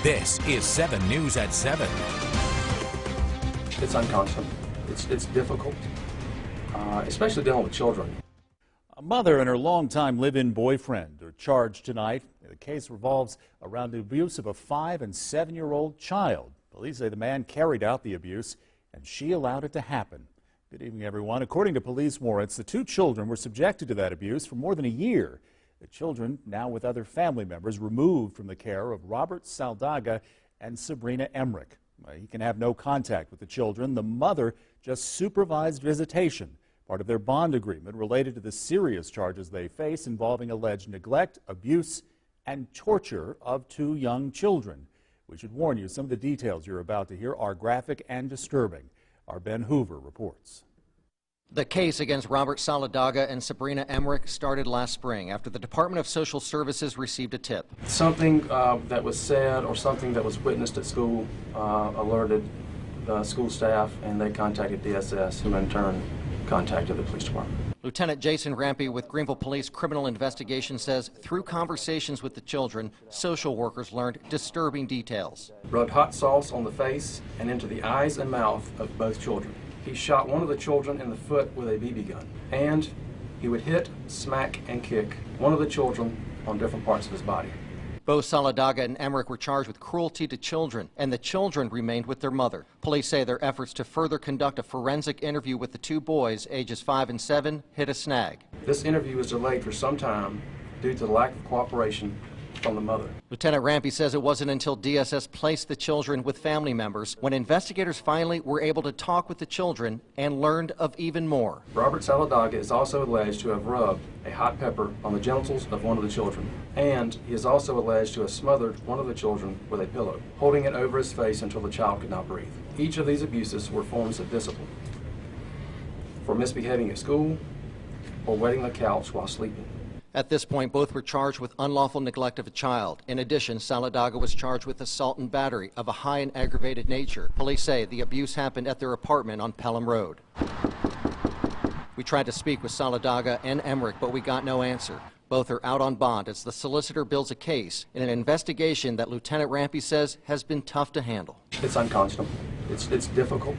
This is 7 News at 7. It's unconscionable. It's difficult, especially dealing with children. A mother and her longtime live-in boyfriend are charged tonight. The case revolves around the abuse of a 5- and 7-year-old child. Police say the man carried out the abuse and she allowed it to happen. Good evening, everyone. According to police warrants, the two children were subjected to that abuse for more than a year. The children, now with other family members, removed from the care of Robert Saldaga and Sabrina Emmerich. He can have no contact with the children. The mother just supervised visitation, part of their bond agreement related to the serious charges they face involving alleged neglect, abuse, and torture of 2 young children. We should warn you, some of the details you're about to hear are graphic and disturbing. Our Ben Hoover reports. The case against Robert Saldaga and Sabrina Emmerich started last spring after the Department of Social Services received a tip. Something that was said or something that was witnessed at school alerted the school staff, and they contacted DSS, who in turn contacted the police department. Lieutenant Jason Rampy with Greenville Police Criminal Investigation says through conversations with the children, social workers learned disturbing details. Rubbed hot sauce on the face and into the eyes and mouth of both children. He shot one of the children in the foot with a BB gun, and he would hit, smack, and kick one of the children on different parts of his body. Both Saldaga and Emmerich were charged with cruelty to children, and the children remained with their mother. Police say their efforts to further conduct a forensic interview with the 2 boys, ages 5 and 7, hit a snag. This interview was delayed for some time due to the lack of cooperation from the mother. Lieutenant Rampy says it wasn't until DSS placed the children with family members when investigators finally were able to talk with the children and learned of even more. Robert Saldaga is also alleged to have rubbed a hot pepper on the genitals of one of the children, and he is also alleged to have smothered one of the children with a pillow, holding it over his face until the child could not breathe. Each of these abuses were forms of discipline for misbehaving at school or wetting the couch while sleeping. At this point, both were charged with unlawful neglect of a child. In addition, Saldaga was charged with assault and battery of a high and aggravated nature. Police say the abuse happened at their apartment on Pelham Road. We tried to speak with Saldaga and Emmerich, but we got no answer. Both are out on bond as the solicitor builds a case in an investigation that Lieutenant Rampy says has been tough to handle. It's unconscionable. It's difficult,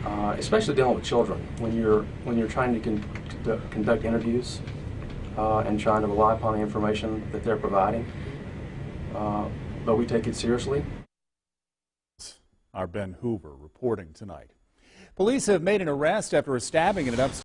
especially dealing with children when you're trying to conduct interviews. And trying to rely upon the information that they're providing. But we take it seriously. Our Ben Hoover reporting tonight. Police have made an arrest after a stabbing in an upstate